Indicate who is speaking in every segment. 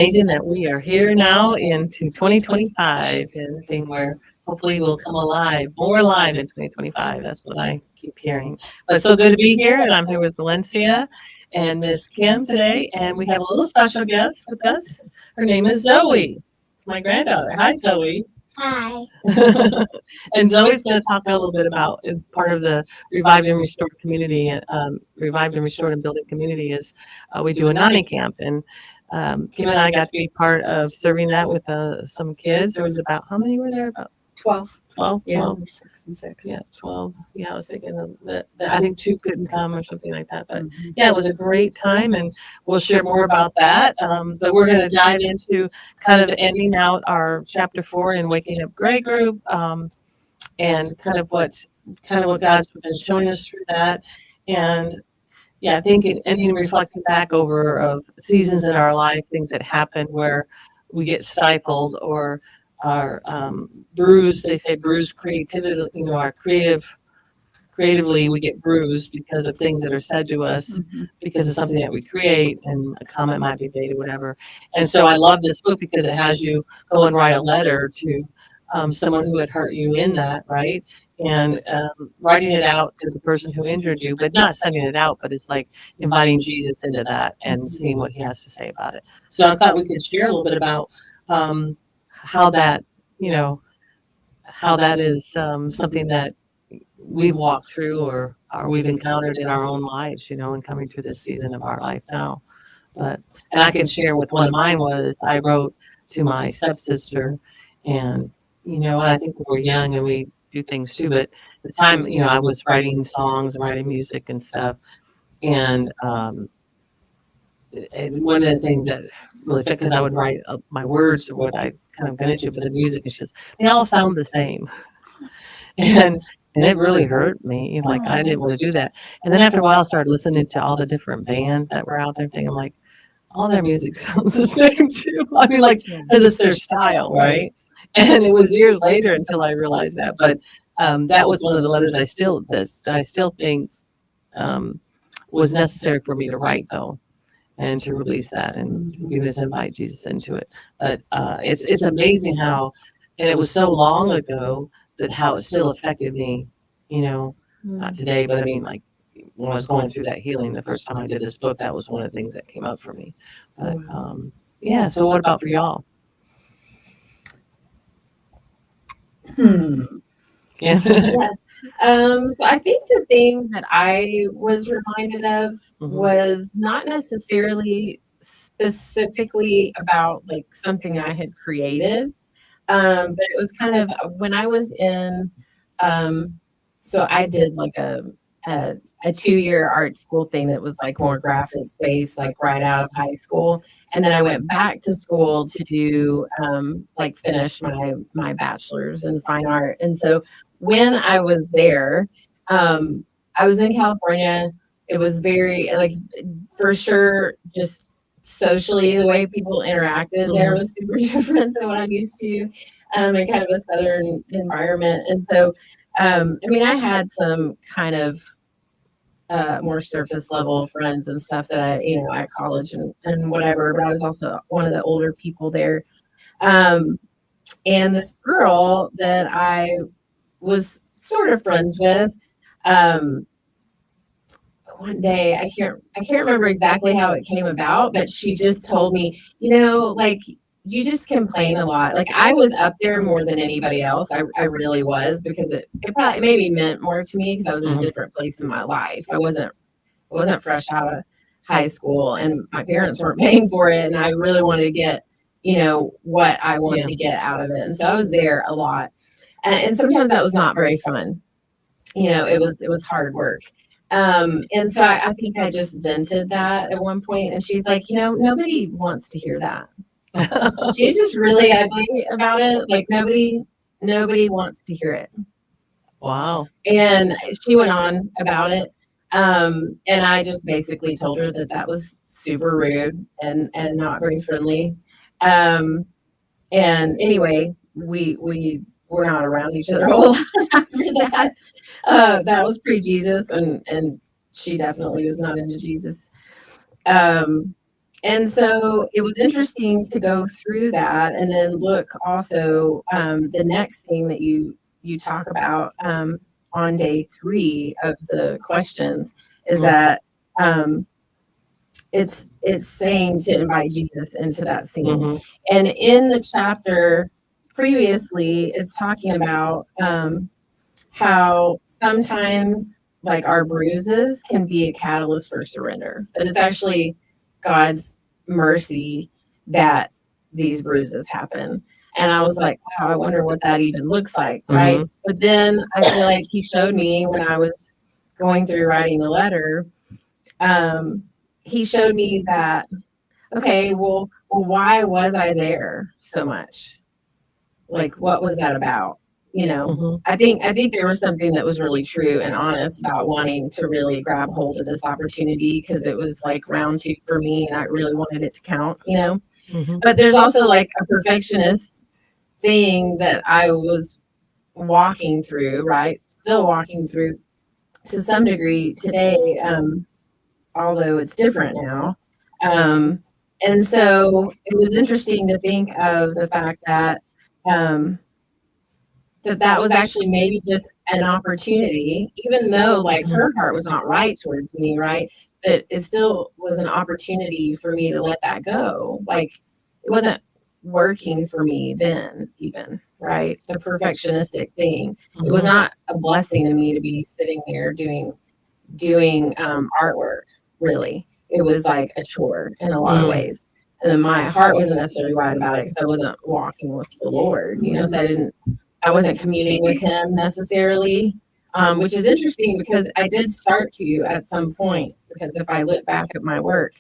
Speaker 1: Amazing that we are here now into 2025 and thing where hopefully we'll come alive, more alive in 2025. That's what I keep hearing. But so good to be here, and I'm here with Valencia and Miss Kim today, and we have a little special guest with us. Her name is Zoe. It's my granddaughter. Hi, Zoe.
Speaker 2: Hi.
Speaker 1: And Zoe's going to talk a little bit about it's part of the Revived and Restored community. Revived and Restored and Building community is we do a nanny camp, and Kim and I got to be part of serving that with some kids. There was about how many were there? About
Speaker 2: 12.
Speaker 1: 12,
Speaker 2: Yeah,
Speaker 1: 12.
Speaker 2: 6 and 6.
Speaker 1: Yeah, 12. Yeah, I was thinking that I think two couldn't come or something like that. But yeah, it was a great time, and we'll share more about that. But we're going to dive into kind of ending out our chapter 4 in Waking Up Gray Group, and kind of what God's been showing us through that. And yeah, I think ending reflecting back over of seasons in our life, things that happen where we get stifled or are bruised. They say bruised creativity. Our creatively we get bruised because of things that are said to us, because of something that we create, and a comment might be made or whatever. And so I love this book because it has you go and write a letter to someone who had hurt you in that, right? And writing it out to the person who injured you, but not sending it out, but it's like inviting Jesus into that and seeing what he has to say about it. So I thought we could share a little bit about how that, you know, how that is something that we've walked through or we've encountered in our own lives, and coming through this season of our life now. But and I can share with one of mine was I wrote to my stepsister, and and I think we were young and we do things too, but at the time, I was writing songs and writing music and stuff, and one of the things that really fit because I would write up my words to what I kind of got into, but the music is just they all sound the same, and it really hurt me. Like I didn't want to do that, and then after a while, I started listening to all the different bands that were out there. Thinking I'm like, all their music sounds the same too. I mean, like because it's their style, right? And it was years later until I realized that. But that was one of the letters I still think um, was necessary for me to write though and to release that and give this invite Jesus into it. But it's amazing how, and it was so long ago that how it still affected me. Not today, but I mean, like when I was going through that healing the first time I did this book, that was one of the things that came up for me. But yeah, so what about for y'all?
Speaker 2: Hmm.
Speaker 1: Yeah.
Speaker 2: Yeah. So I think the thing that I was reminded of was not necessarily specifically about like something I had created, but it was kind of when I was in. So I did like a, a 2-year art school thing that was like more graphics based, like right out of high school, and then I went back to school to do like finish my bachelor's in fine art, and so when I was there, I was in California. It was very like for sure just socially the way people interacted there was super different than what I'm used to, in kind of a southern environment. And so I mean I had some kind of more surface level friends and stuff that I, at college and whatever, but I was also one of the older people there. Um, and this girl that I was sort of friends with, um, one day I can't remember exactly how it came about, but she just told me, like you just complain a lot. Like I was up there more than anybody else. I really was because it probably maybe meant more to me because I was in a different place in my life. I wasn't fresh out of high school and my parents weren't paying for it and I really wanted to get, what I wanted to get out of it. And so I was there a lot. And sometimes that was not very fun. It was hard work. And so I think I just vented that at one point and she's like, nobody wants to hear that. She's just really ugly about it. Like nobody wants to hear it.
Speaker 1: Wow.
Speaker 2: And she went on about it. And I just basically told her that that was super rude and not very friendly. Um, and anyway, we were not around each other a whole lot after that. That was pre-Jesus, and she definitely was not into Jesus. Um, And so it was interesting to go through that and then look also the next thing that you talk about on day 3 of the questions is that um, it's saying to invite Jesus into that scene.
Speaker 1: Mm-hmm.
Speaker 2: And in the chapter previously, it's talking about how sometimes like our bruises can be a catalyst for surrender, but it's actually God's mercy that these bruises happen. And I was like, wow, I wonder what that even looks like, right?
Speaker 1: Mm-hmm.
Speaker 2: But then I feel like he showed me when I was going through writing the letter, um, he showed me that, okay, well, why was I there so much? Like, what was that about? You know,
Speaker 1: Mm-hmm.
Speaker 2: I think there was something that was really true and honest about wanting to really grab hold of this opportunity because it was like round 2 for me and I really wanted it to count, you know.
Speaker 1: Mm-hmm.
Speaker 2: But there's also like a perfectionist thing that I was walking through, right? Still walking through to some degree today, although it's different now. Um, and so it was interesting to think of the fact that um, that was actually maybe just an opportunity, even though like her heart was not right towards me, right? That it still was an opportunity for me to let that go. Like it wasn't working for me then, even, right? The perfectionistic thing. It was not a blessing to me to be sitting there doing artwork, really. It was like a chore in a lot of ways. And then my heart wasn't necessarily right about it because I wasn't walking with the Lord, you know, so I wasn't communing with him necessarily, which is interesting because I did start to at some point, because if I look back at my work,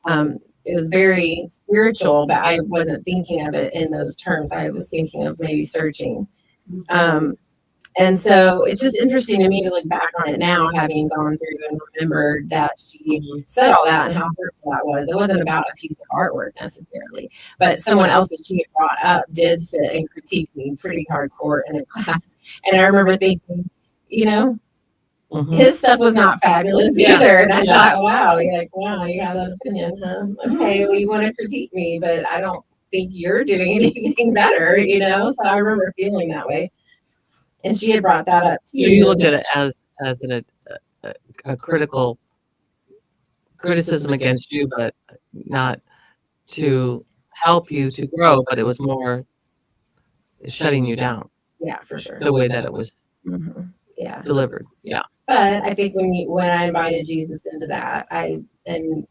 Speaker 2: it was very spiritual, but I wasn't thinking of it in those terms. I was thinking of maybe searching. Um, and so it's just interesting to me to look back on it now, having gone through and remembered that she said all that and how hurtful that was. It wasn't about a piece of artwork necessarily, but someone else that she had brought up did sit and critique me pretty hardcore in a class. And I remember thinking, you know, his stuff was not fabulous either. And I thought, wow, you're like, wow, you have that opinion, huh? Okay, well, you want to critique me, but I don't think you're doing anything better, you know? So I remember feeling that way. And she had brought that up too.
Speaker 1: So you looked at it as a critical criticism against you, but not to help you to grow, but it was more shutting you down.
Speaker 2: Yeah, for sure.
Speaker 1: The way that it was delivered. Yeah.
Speaker 2: But I think when I invited Jesus into that, I and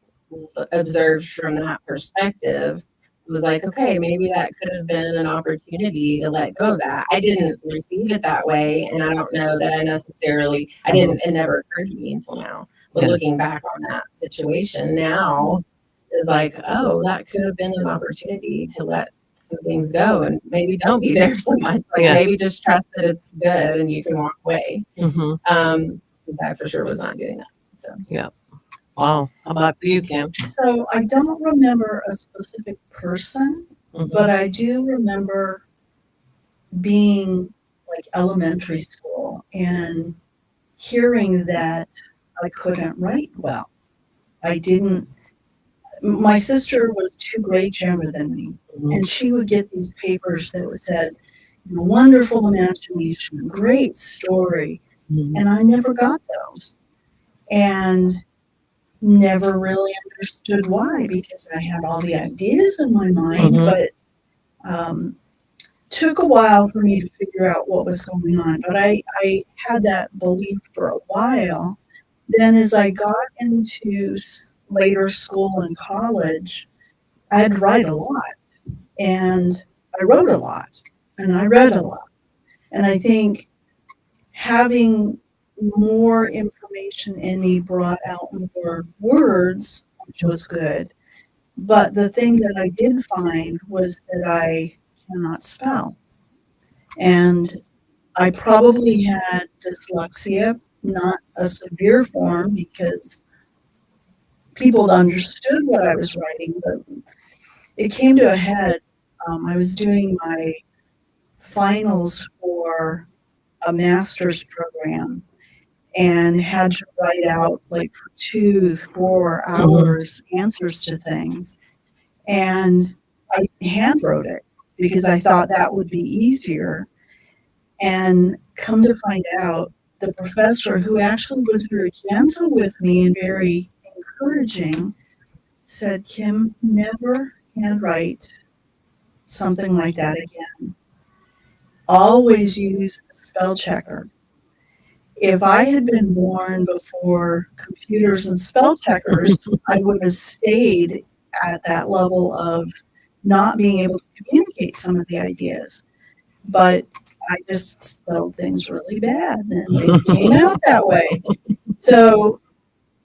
Speaker 2: observed from that perspective, it was like, okay, maybe that could have been an opportunity to let go of that. I didn't receive it that way, and I don't know that I necessarily, I didn't, it never occurred to me until now. But looking back on that situation now is like, oh, that could have been an opportunity to let some things go and maybe don't be there so much. Like maybe just trust that it's good and you can walk away. I for sure was not doing that. So
Speaker 1: yeah. Wow. How about you, Kim?
Speaker 3: So I don't remember a specific person, but I do remember being like elementary school and hearing that I couldn't write well. I didn't. My sister was 2 grades younger than me, and she would get these papers that said, wonderful imagination, great story, and I never got those. And never really understood why, because I had all the ideas in my mind, but took a while for me to figure out what was going on. But I had that belief for a while. Then as I got into later school and college, I had to write a lot. And I wrote a lot. And I read a lot. And I think having more information in me brought out more words, which was good. But the thing that I did find was that I cannot spell. And I probably had dyslexia, not a severe form, because people understood what I was writing, but it came to a head. I was doing my finals for a master's program, and had to write out like for 2, 4 hours answers to things. And I hand wrote it because I thought that would be easier. And come to find out, the professor, who actually was very gentle with me and very encouraging, said, Kim, never handwrite something like that again. Always use the spell checker. If I had been born before computers and spell checkers, I would have stayed at that level of not being able to communicate some of the ideas. But I just spelled things really bad and they came out that way. So,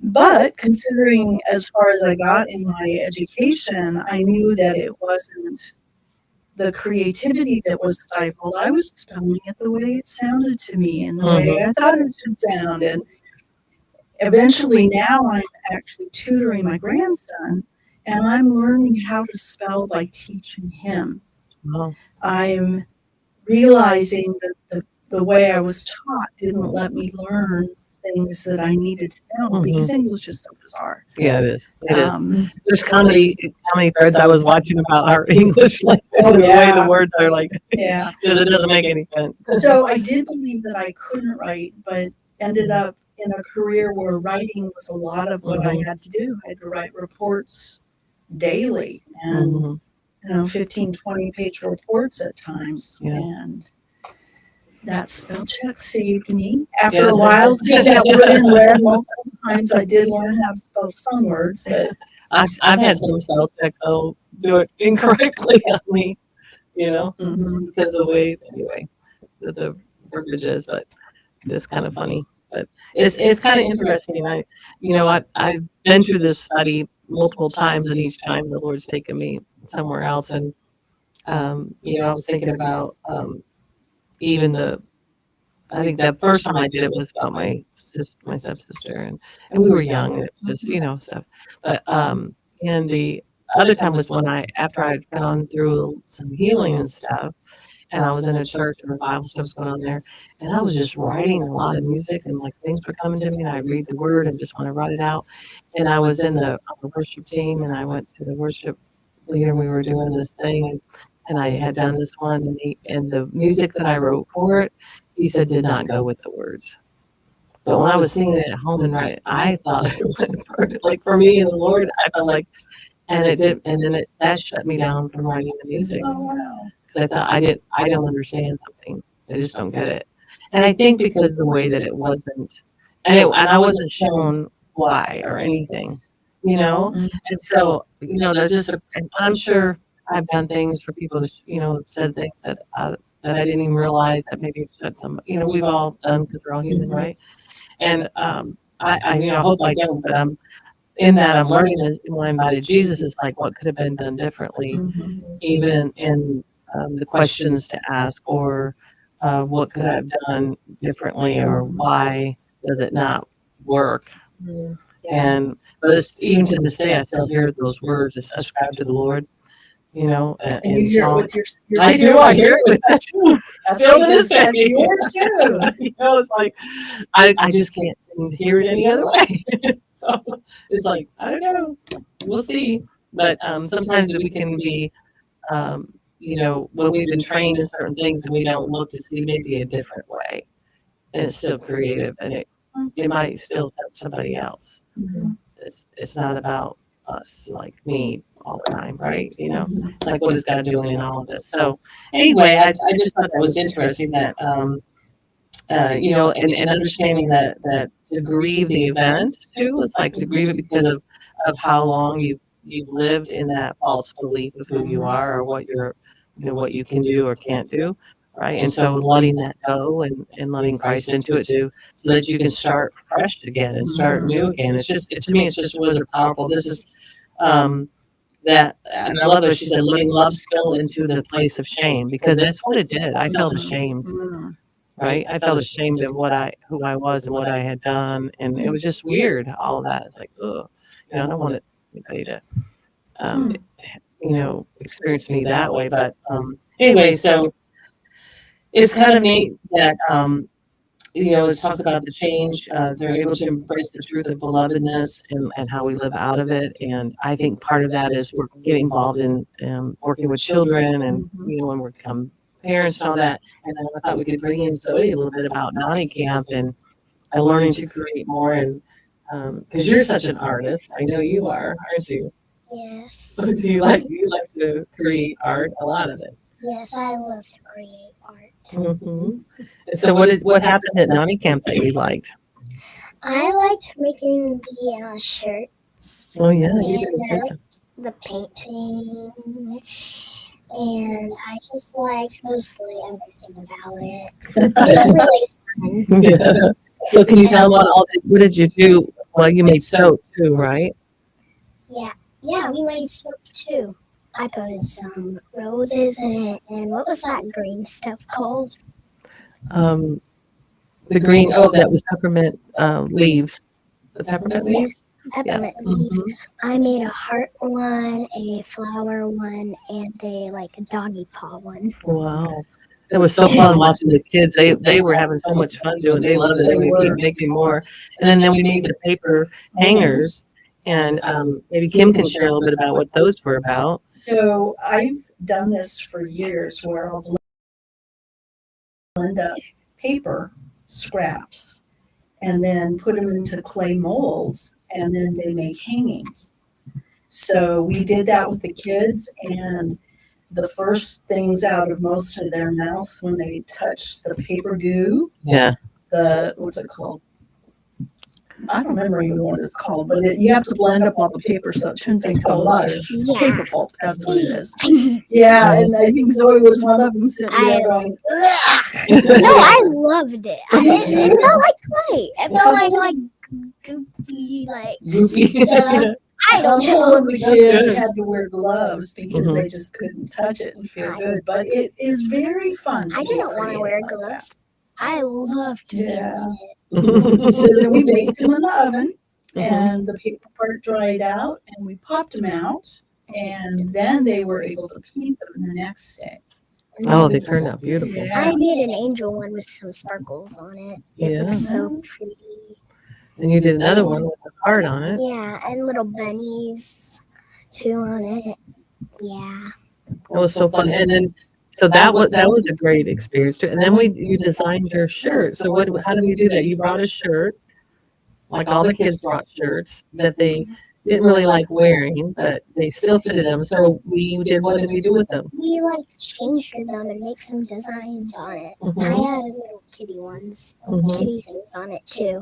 Speaker 3: but considering as far as I got in my education, I knew that it wasn't the creativity that was stifled. I was spelling it the way it sounded to me and the way I thought it should sound. And eventually now I'm actually tutoring my grandson and I'm learning how to spell by teaching him.
Speaker 1: Wow.
Speaker 3: I'm realizing that the way I was taught didn't let me learn things that I needed to know because English is so bizarre.
Speaker 1: Yeah, it is. It is. There's how many threads I was watching about our English language and the way the words are like,
Speaker 3: Yeah.
Speaker 1: because it doesn't make any sense.
Speaker 3: So I did believe that I couldn't write, but ended up in a career where writing was a lot of what I had to do. I had to write reports daily and 15, 20-page reports at times.
Speaker 1: Yeah.
Speaker 3: And that spell check saved me. After a while, seeing that word in red multiple times, I did learn how to spell some words, but
Speaker 1: I've had some spell checks that'll do it incorrectly on me, because of the way, anyway, that the verbiage is, but it's kind of funny. But it's kind of interesting. I've been through this study multiple times, and each time the Lord's taken me somewhere else. And I was thinking about even I think that first time I did it was about my stepsister, and we were young, and it was just stuff. But and the other time was when after I'd gone through some healing and stuff, and I was in a church and revival stuff was going on there, and I was just writing a lot of music, and like things were coming to me, and I read the word and just want to write it out. And I was on the worship team, and I went to the worship leader, and we were doing this thing, and I had done this one, and the music that I wrote for it, he said did not go with the words. But when I was singing it at home and writing, I thought it went perfect. Like for me and the Lord, I felt like, and it did, and then that shut me down from writing the music.
Speaker 3: oh wow.
Speaker 1: Because I thought I don't understand something. I just don't get it. And I think because the way that it wasn't, and I wasn't shown why or anything, and so that's just. And I'm sure I've done things for people to said things that I didn't even realize that maybe it shut some. We've all done because we're all human, right? And I hope I don't, but in that I'm learning that when I invited Jesus, it's like what could have been done differently, even in the questions to ask, or what could I have done differently, or why does it not work? And but even to this day, I still hear those words ascribed to the Lord. And
Speaker 3: you hear it with your
Speaker 1: I do. I hear it with that too. Still to this day.
Speaker 3: That's yours too.
Speaker 1: It's like I just can't seem to hear it any other way. So it's like I don't know. We'll see. But sometimes we can be, when we've been trained in certain things and we don't look to see maybe a different way, and it's still creative, and it might still touch somebody else. It's not about us, like me, all the time, right? Like what is God doing in all of this? So anyway, I just thought that was interesting that and understanding that to grieve the event too is like to grieve it because of how long you've lived in that false belief of who you are or what what you can do or can't do, right? And so letting that go and letting Christ into it too, so that you can start fresh again and start new again. It's just to me, it's just was a powerful. This is that, and I love what she said, letting love spill into the place of shame, because that's what it did. I felt ashamed, right? I felt ashamed of who I was and what I had done, and it was just weird. All of that. It's like, oh, I don't want anybody to, experience me that way. But anyway, so it's kind of neat that it talks about the change. They're able to embrace the truth of belovedness and how we live out of it. And I think part of that is we're getting involved in working with children and, when we become parents and all that. And then I thought we could bring in Zoe a little bit about Naughty Camp and learning to create more. And because you're such an artist, I know you are, aren't you?
Speaker 4: Yes.
Speaker 1: Do you like to create art? A lot of it.
Speaker 4: Yes, I love to create art.
Speaker 1: Mm-hmm. And so what happened at Naughty Camp that you liked?
Speaker 4: I liked making the shirts.
Speaker 1: Oh yeah, you
Speaker 4: And
Speaker 1: did a
Speaker 4: I
Speaker 1: great
Speaker 4: liked
Speaker 1: job.
Speaker 4: the painting. And I just liked mostly everything about it. It was really fun.
Speaker 1: Yeah. So can you tell what did you do? Well, you made soap too, right?
Speaker 4: Yeah, we made soap too. I put some roses in it, and what was that green stuff called?
Speaker 1: Um, the green. Oh, that was peppermint leaves. The peppermint leaves.
Speaker 4: Peppermint
Speaker 1: Yeah.
Speaker 4: leaves.
Speaker 1: Mm-hmm.
Speaker 4: I made a heart one, a flower one, and a doggy paw one.
Speaker 1: Wow. It was so fun watching the kids. They were having so much fun doing. They loved it. They would keep making more. And then we made the paper hangers. And maybe Kim can share a little bit about what those were about.
Speaker 3: So I've done this for years where I'll blend up paper scraps and then put them into clay molds, and then they make hangings. So we did that with the kids, and the first things out of most of their mouth when they touched the paper goo,
Speaker 1: Yeah.
Speaker 3: what's it called? I don't remember even what it's called, but you have to blend up all the paper so it turns into a mush.
Speaker 4: Yeah.
Speaker 3: Paper pulp, that's what it is. Yeah, and I think Zoe was one of them sitting there going, "Ugh."
Speaker 4: No, I loved it. It felt like clay. It felt like goopy,
Speaker 1: Goopy.
Speaker 4: stuff. I don't
Speaker 3: All of
Speaker 4: know.
Speaker 3: the kids had to wear gloves because they just couldn't touch it and feel good. But it is very fun.
Speaker 4: I didn't want to wear gloves. I loved
Speaker 3: Yeah.
Speaker 4: feeling it.
Speaker 3: So then we baked them in the oven, and the paper part dried out, and we popped them out, and then they were able to paint them the next day.
Speaker 1: Oh, they turned out beautiful.
Speaker 3: Yeah.
Speaker 4: I made an angel one with some sparkles on it. It
Speaker 1: Yeah.
Speaker 4: was so pretty.
Speaker 1: And you did another one with a heart on it.
Speaker 4: Yeah, and little bunnies too on it. Yeah.
Speaker 1: It was so fun. And then so that was a great experience too. And then you designed your shirt. So how did we do that? You brought a shirt, like all the kids brought shirts that they didn't really like wearing, but they still fitted them. So what did we do with them?
Speaker 4: We changed them and make some designs on it. I
Speaker 1: Mhm.
Speaker 4: added little kitty ones,
Speaker 1: Mhm.
Speaker 4: kitty things on it too.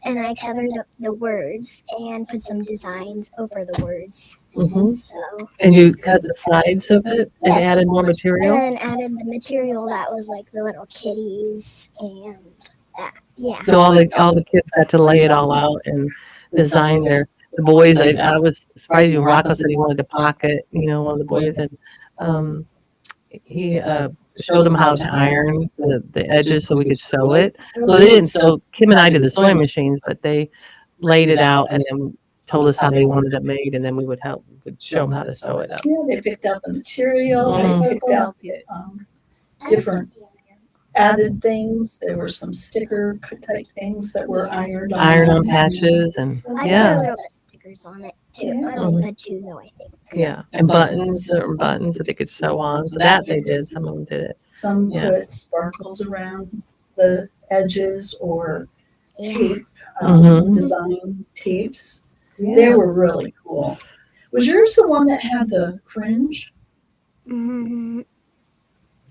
Speaker 4: And I covered up the words and put some designs over the words.
Speaker 1: Mhm.
Speaker 4: So
Speaker 1: And you cut the sides of it and
Speaker 4: Yes.
Speaker 1: added more material.
Speaker 4: and then added the material that was like the little kitties and that. Yeah.
Speaker 1: So all the kids got to lay it all out and design the boys. I was surprised when Rocco said he wanted to pocket, one of the boys, and he showed them how to iron the edges so we could sew it. So they didn't sew. Kim and I did the sewing machines, but they laid it out and then told us how they wanted it made, and then we would show them how to sew it up.
Speaker 3: Yeah, they picked out the material,
Speaker 1: Mhm.
Speaker 3: they picked out the different added things. There were some sticker type things that were ironed on.
Speaker 1: Iron-on patches and
Speaker 4: I
Speaker 1: yeah.
Speaker 4: put a little bit of stickers on it too. I only put 2 though, I think.
Speaker 1: Yeah, and buttons that they could sew on. So that they did. Some of them did it.
Speaker 3: Some
Speaker 1: Yeah.
Speaker 3: put sparkles around the edges or tape,
Speaker 1: Mhm.
Speaker 3: design tapes. They were really cool. Was yours the one that had the fringe?
Speaker 4: Mm-hmm.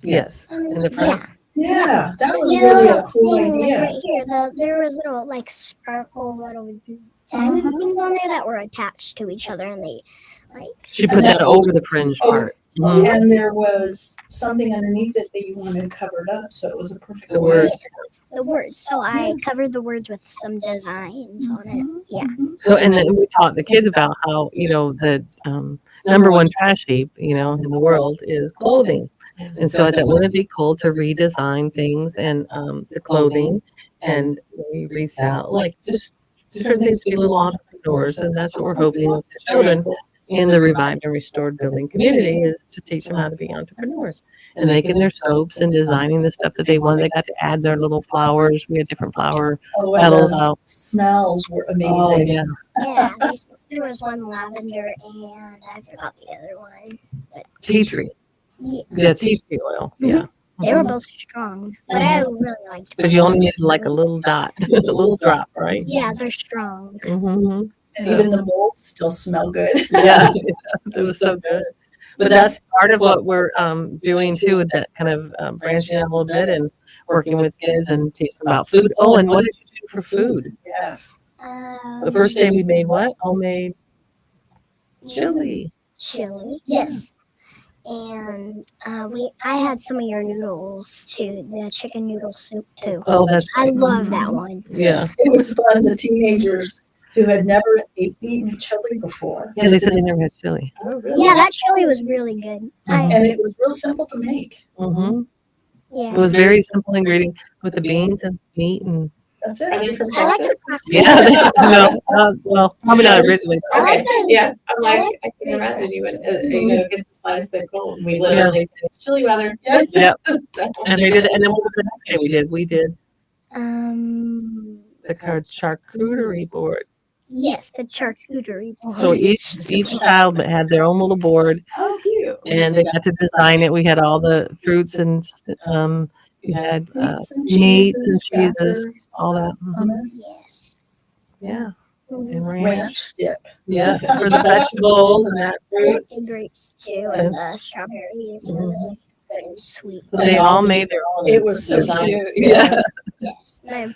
Speaker 1: Yes. In the front.
Speaker 4: Yeah.
Speaker 3: Yeah, that was
Speaker 4: Yeah,
Speaker 3: really a
Speaker 4: little
Speaker 3: cool
Speaker 4: thing, like,
Speaker 3: idea.
Speaker 4: right here, there was little sparkle little diamond things on there that were attached to each other, and they
Speaker 1: She put that over the fringe part. Mhm.
Speaker 3: And there was something underneath it that you wanted covered up, so it was a perfect
Speaker 1: The
Speaker 3: way.
Speaker 1: word.
Speaker 4: the words. So I covered the words with some designs on it. Yeah.
Speaker 1: So and then we taught the kids about how the number one trash heap in the world is clothing. And so I thought, wouldn't it be cool to redesign things and the clothing and we resell, like just different things to be little entrepreneurs. And that's what we're hoping with the children, in the revived and restored building community is to teach them how to be entrepreneurs and making their soaps and designing the stuff that they wanted. They got to add their little flowers. We had different flower
Speaker 3: Oh, and
Speaker 1: petals
Speaker 3: the
Speaker 1: out.
Speaker 3: smells were
Speaker 1: Oh,
Speaker 3: amazing.
Speaker 1: yeah.
Speaker 4: Yeah, there was one lavender and I forgot the other one.
Speaker 1: Tea tree.
Speaker 4: Yeah,
Speaker 1: Yeah, tea tree oil. Yeah.
Speaker 4: they were both strong, but I really liked
Speaker 1: Because you only needed like a little dot, a little drop, right?
Speaker 4: Yeah, they're strong.
Speaker 1: Mm-hmm.
Speaker 3: And even the molds still smell good.
Speaker 1: Yeah, it was so good. But that's part of what we're doing too, with that kind of branching out a little bit and working with kids and teaching about food. Oh, and what did you do for food?
Speaker 3: Yes.
Speaker 1: The first day we made what? Homemade chili.
Speaker 4: Chili, yes. And I had some of your noodles too, the chicken noodle soup too.
Speaker 1: Oh, that's
Speaker 4: I
Speaker 1: right.
Speaker 4: love that one.
Speaker 1: Yeah.
Speaker 3: It was fun. The teenagers who had never eaten chili before.
Speaker 1: Yeah, they said they never had chili.
Speaker 3: Oh, really?
Speaker 4: Yeah, that chili was really good.
Speaker 3: And it was real simple to make.
Speaker 1: Mm-hmm. It
Speaker 4: Yeah.
Speaker 1: was very simple ingredient with the beans and meat and
Speaker 3: That's
Speaker 2: Are
Speaker 3: it.
Speaker 2: they from
Speaker 4: I like
Speaker 2: Texas?
Speaker 4: the
Speaker 1: yeah. well, probably not originally.
Speaker 4: I like
Speaker 2: Okay.
Speaker 4: the
Speaker 2: Yeah, I'm like, I can imagine you would, it gets the slightest bit cold. And we literally said, it's chilly weather.
Speaker 1: Yeah.
Speaker 2: So-
Speaker 1: And they did, and then what was the next day we did? We did the charcuterie board.
Speaker 4: yes, the charcuterie board.
Speaker 1: So each child had their own little board,
Speaker 2: Oh, cute.
Speaker 1: and they got to design it. We had all the fruits and you had
Speaker 3: Meats and
Speaker 1: meats and
Speaker 3: cheeses,
Speaker 1: cheeses,
Speaker 3: crackers,
Speaker 1: all that.
Speaker 3: hummus,
Speaker 4: Yes.
Speaker 1: Yeah,
Speaker 4: Mhm.
Speaker 1: and ranch.
Speaker 3: ranch dip.
Speaker 1: Yeah, for the vegetables and that
Speaker 4: I
Speaker 1: fruit.
Speaker 4: like the grapes too, and the strawberries were really good and sweet.
Speaker 1: So they all made their own.
Speaker 3: It was so
Speaker 2: Design.
Speaker 3: cute.
Speaker 1: Yeah.
Speaker 4: Yes, my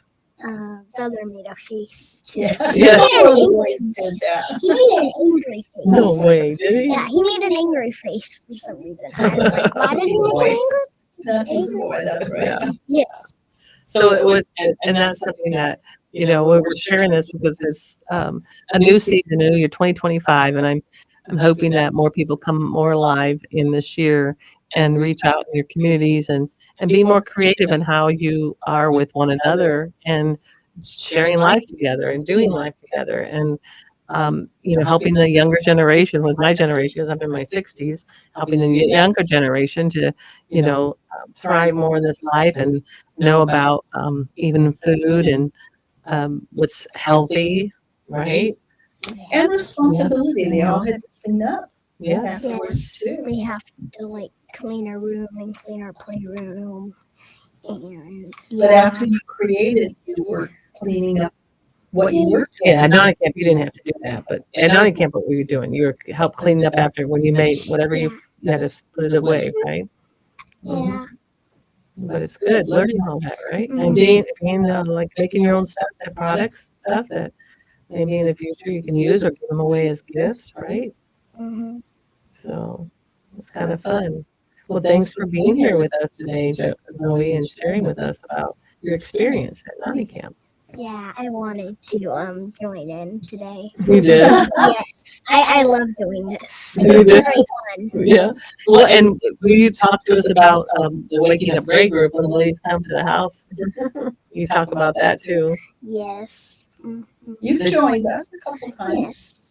Speaker 4: brother made a face too.
Speaker 3: Yeah.
Speaker 1: Yeah.
Speaker 3: One of the boys did that.
Speaker 4: He made an angry face.
Speaker 1: No way, did he?
Speaker 4: Yeah, he made an angry face for some reason. I was like, why did he make an angry?
Speaker 3: That's his boy. That's right.
Speaker 1: Yeah.
Speaker 4: Yes.
Speaker 1: So it was, and that's something that, we're sharing this because it's a new season, new year 2025, and I'm hoping that more people come more alive in this year and reach out in your communities and be more creative in how you are with one another and sharing life together and doing life together and helping the younger generation with my generation, because I'm in my 60s, helping the younger generation to thrive more in this life and know about even food and what's healthy, right?
Speaker 3: And responsibility. They all had to clean up
Speaker 1: Yes.
Speaker 3: afterwards too.
Speaker 4: We have to like clean our room and clean our playroom. And
Speaker 3: But after you created, you were cleaning up what you were doing.
Speaker 1: Yeah, at Nottingham Camp, you didn't have to do that, but at Nottingham Camp, what were you doing? You were help cleaning up after when you made whatever you had to put it away, right?
Speaker 4: yeah.
Speaker 1: But it's good learning all that, right? And
Speaker 4: Mhm.
Speaker 1: being like making your own stuff, the products, stuff that maybe in the future you can use or give them away as gifts, right?
Speaker 4: hmm
Speaker 1: So it's kind of fun. Well, thanks for being here with us today, Zoe, and sharing with us about your experience at Nottingham Camp.
Speaker 4: Yeah, I wanted to join in today.
Speaker 1: You did?
Speaker 4: Yes, I love doing this.
Speaker 1: You
Speaker 4: It's
Speaker 1: did?
Speaker 4: very fun.
Speaker 1: Yeah. Well, and will you talk to us about the Waking Up Gray group when the ladies come to the house? You talk about that too.
Speaker 4: Yes. Mhm.
Speaker 3: You've joined us a couple times.
Speaker 4: Yes.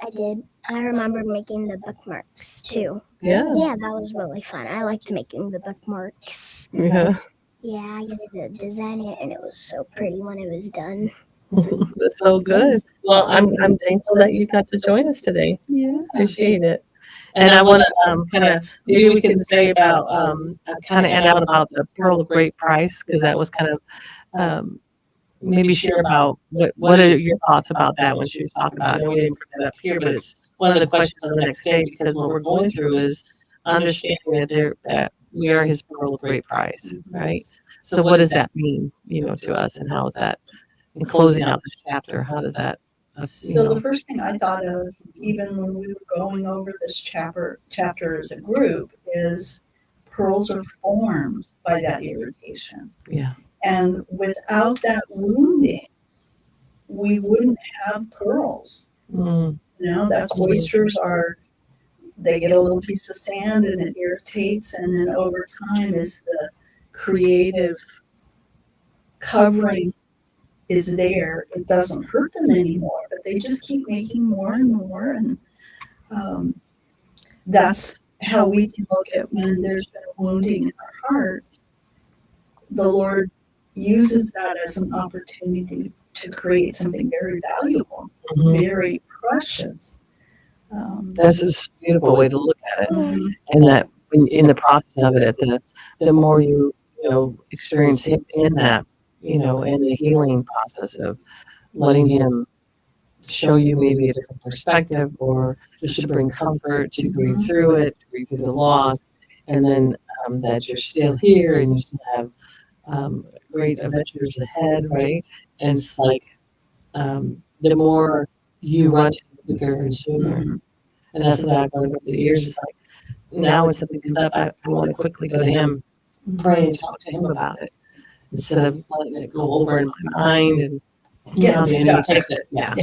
Speaker 4: I did. I remember making the bookmarks too.
Speaker 1: Yeah.
Speaker 4: Yeah, that was really fun. I liked making the bookmarks.
Speaker 1: Yeah.
Speaker 4: Yeah, I got to design it, and it was so pretty when it was done.
Speaker 1: That's so good. Well, I'm thankful that you got to join us today.
Speaker 3: Yeah.
Speaker 1: Appreciate it. And I want to kind of maybe we can say about kind of end out about the Pearl of Great Price, because that was kind of maybe share about what are your thoughts about that when she was talking about it. I know we didn't bring that up here, but it's one of the questions on the next day, because what we're going through is understanding that we are his pearl of great price, right? So what does that mean, to us, and how is that in closing out this chapter? How does that?
Speaker 3: So the first thing I thought of, even when we were going over this chapter as a group, is pearls are formed by that irritation.
Speaker 1: Yeah.
Speaker 3: And without that wounding, we wouldn't have pearls.
Speaker 1: Mm.
Speaker 3: That's oysters they get a little piece of sand and it irritates, and then over time, as the creative covering is there, it doesn't hurt them anymore, but they just keep making more and more. And that's how we can look at when there's been a wounding in our heart. The Lord uses that as an opportunity to create something very valuable, very precious.
Speaker 1: That's just a beautiful way to look at it.
Speaker 3: Mhm.
Speaker 1: And that when in the process of it, the more you experience him in that, in the healing process of letting him show you maybe a different perspective, or just to bring comfort, to grieve through it, to grieve through the loss, and then that you're still here and you still have great adventures ahead, right? And it's like the more you run to him quicker and sooner.
Speaker 3: Mhm.
Speaker 1: And that's what I've learned over the years. It's like now when something comes up, I want to quickly go to him, pray and talk to him about it instead of letting it go over in my mind and
Speaker 3: Getting
Speaker 1: the enemy
Speaker 3: stuck.
Speaker 1: takes it. Yeah,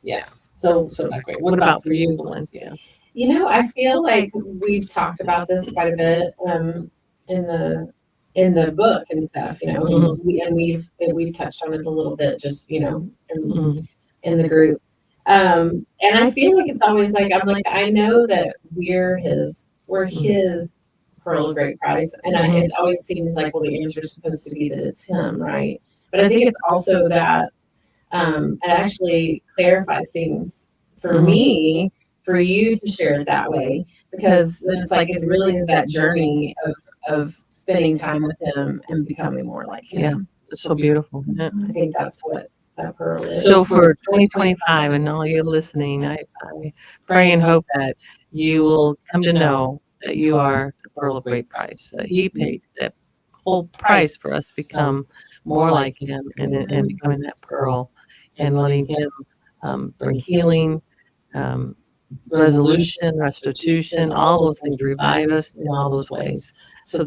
Speaker 1: yeah. So not great. What about for you, Valencia?
Speaker 2: I feel like we've talked about this quite a bit in the book and stuff. And we've touched on it a little bit, just in the group. And I feel like it's always like I know that we're his pearl of great price, and it always seems like, well, the answer is supposed to be that it's him, right? But I think it's also that it actually clarifies things for me, for you to share it that way, because then it's like it really is that journey of spending time with him and becoming more like him.
Speaker 1: Yeah, it's so beautiful, isn't it?
Speaker 2: I think that's what that pearl is.
Speaker 1: So for 2025 and all you listening, I pray and hope that you will come to know that you are the pearl of great price, that he paid that whole price for us to become more like him and becoming that pearl and letting him bring healing, resolution, restitution, all those things, revive us in all those ways. So that